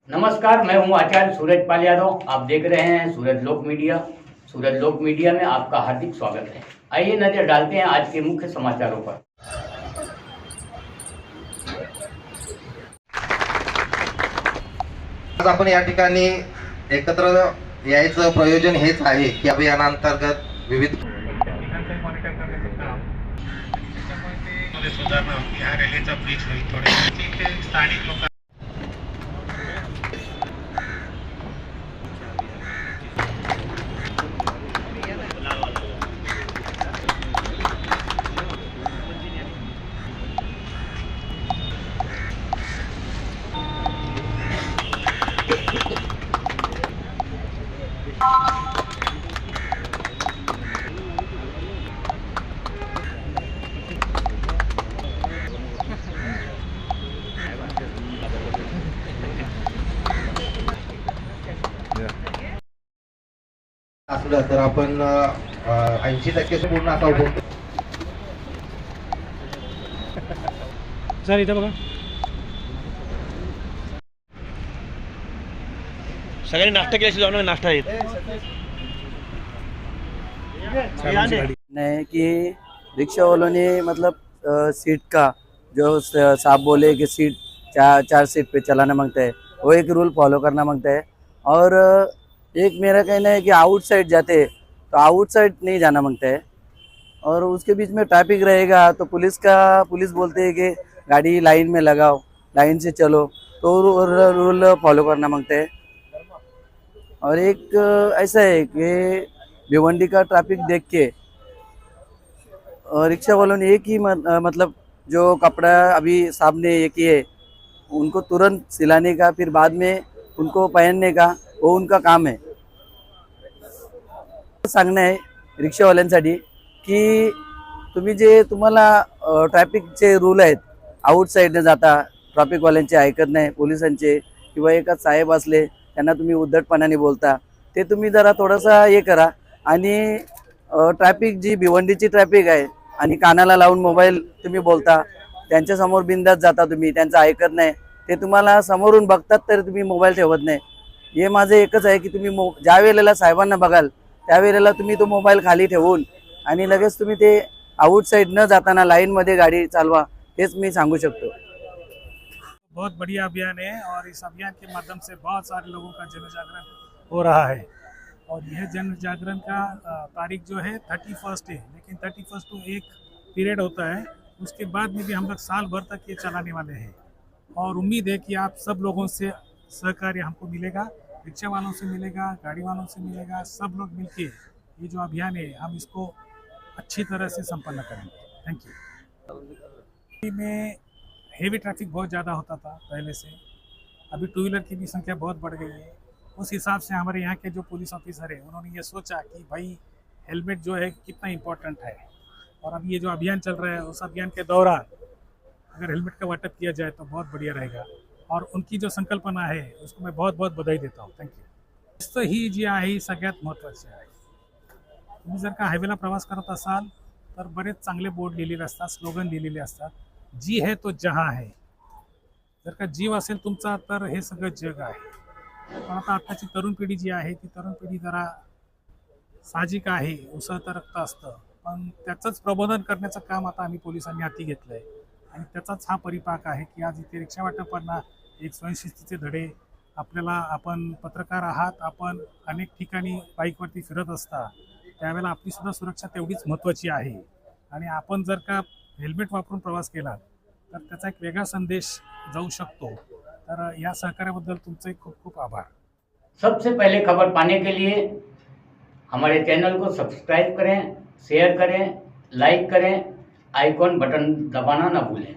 नमस्कार, मैं हूं आचार्य सूरज पाल यादव। आप देख रहे हैं सूरज लोक मीडिया। सूरज लोक मीडिया में आपका हार्दिक स्वागत है। आइए नजर डालते हैं आज के मुख्य समाचारों पर। आज आपण या ठिकाणी एकत्र यायचं प्रयोजन हेच आहे की अभियानांतर्गत विविध मॉनिटर करण्याचं काम त्याच्यामुळे ते सुधारणा होती. हा रेल्वेचा ब्रिज होईल थोडे स्थानिक लोक असलं तर आपण 80% पूर्ण असा उपयोग सर इथं बघा सगळ्यांनी नाश्ता केल्याशी जाऊ ना. नाश्ता आहेत है कि रिक्शा वालों ने मतलब सीट का जो साहब बोले कि सीट चार सीट पे चलाना मांगता है, वो एक रूल फॉलो करना मांगता है। और एक मेरा कहना है कि आउटसाइड जाते हैं तो आउटसाइड नहीं जाना मांगता है। और उसके बीच में ट्रैफिक रहेगा तो पुलिस बोलते हैं कि गाड़ी लाइन में लगाओ, लाइन से चलो, तो रूल फॉलो करना मांगता है। और एक ऐसा है कि भिवंडी का ट्रैफिक देख के रिक्शा वालों ने एक ही मतलब जो कपड़ा अभी साहब ने ये किए उनको तुरंत सिलाने का, फिर बाद में उनको पहनने का, वो उनका काम है। सांगणं आहे रिक्षावाल्यांसाठी की तुम्ही जे तुम्हाला ट्रॅफिकचे रूल आहेत, आउटसाईडने जाता, ट्रॅफिकवाल्यांचे ऐकत नाही, पोलिसांचे किंवा एखाद साहेब असले त्यांना तुम्ही उद्धटपणाने बोलता, ते तुम्ही जरा थोडासा हे करा। आणि ट्रॅफिक जी भिवंडीची ट्रॅफिक आहे आणि कानाला लावून मोबाईल तुम्ही बोलता, त्यांच्यासमोर बिंदास जाता, तुम्ही त्यांचं ऐकत नाही, ते तुम्हाला समोरून बघतात तर तुम्ही मोबाईल ठेवत नाही। हे माझं एकच आहे की तुम्ही ज्या वेळेला साहेबांना बघाल त्यावेळेला तुम्ही तो मोबाईल खाली ठेवून आणि लगेच तुम्ही ते आउटसाइड न जाताना लाईनमध्ये गाडी चालवा, हेच मी सांगू शकतो। बहुत बढ़िया अभियान है और इस अभियान के माध्यम से बहुत सारे लोगों का जन जागरण हो रहा है। और यह जन जागरण का तारीख जो है 31 है, लेकिन 31 को एक पीरियड होता है, उसके बाद में भी हम लोग साल भर तक ये चलाने वाले हैं। और उम्मीद है कि आप सब लोगों से सहकार्य हमको मिलेगा, रिक्शा वालों से मिलेगा, गाड़ी वालों से मिलेगा, सब लोग मिलके ये जो अभियान है हम इसको अच्छी तरह से संपन्न करेंगे। Thank you. में हेवी ट्रैफिक बहुत ज़्यादा होता था पहले से, अभी टू व्हीलर की भी संख्या बहुत बढ़ गई है। उस हिसाब से हमारे यहाँ के जो पुलिस ऑफिसर है उन्होंने ये सोचा कि भाई हेलमेट जो है कितना इम्पोर्टेंट है, और अभी ये जो अभियान चल रहा है उस अभियान के दौरान अगर हेलमेट का वाटप किया जाए तो बहुत बढ़िया रहेगा। और उनकी जो संकल्पना है उसको मैं बहुत बहुत बधाई देता हूँ। Thank you. शिस्त ही जी आहे ही सगळ्यात महत्त्वाची आहे। तुम्ही जर का हायवेला प्रवास करत असाल तर बरेच चांगले बोर्ड लिहिलेले असतात, स्लोगन लिहिलेले असतात, जी है तो जहाँ है। जर का जीव असेल तुमचा तर हे सगळं जग आहे। पण आता आत्ताची तरुण पिढी जी आहे ती तरुण पिढी जरा साहजिक आहे, उसळतं रक्त असतं, पण त्याचंच प्रबोधन करण्याचं काम आता आम्ही पोलिसांनी हाती घेतलं आहे। आणि त्याचाच हा परिपाक आहे की आज इथे रिक्षा वाटपांना एक स्वयंशिस्तीचे धडे आपल्याला, आपण पत्रकार आहात, आपण अनेक ठिकाणी बाईकवरती फिरत असता, त्यावेळेला आपलीसुद्धा सुरक्षा तेवढीच महत्त्वाची आहे। आणि आपण जर का हेल्मेट वापरून प्रवास केला तर त्याचा एक वेगळा संदेश जाऊ शकतो। तर या सहकार्याबद्दल तुमचे खूप खूप आभार। सबसे पहले खबर पाने के लिए हमारे चैनल को सब्सक्राइब करें, शेयर करें, लाइक करें, आइकॉन बटन दबाना ना भूलें।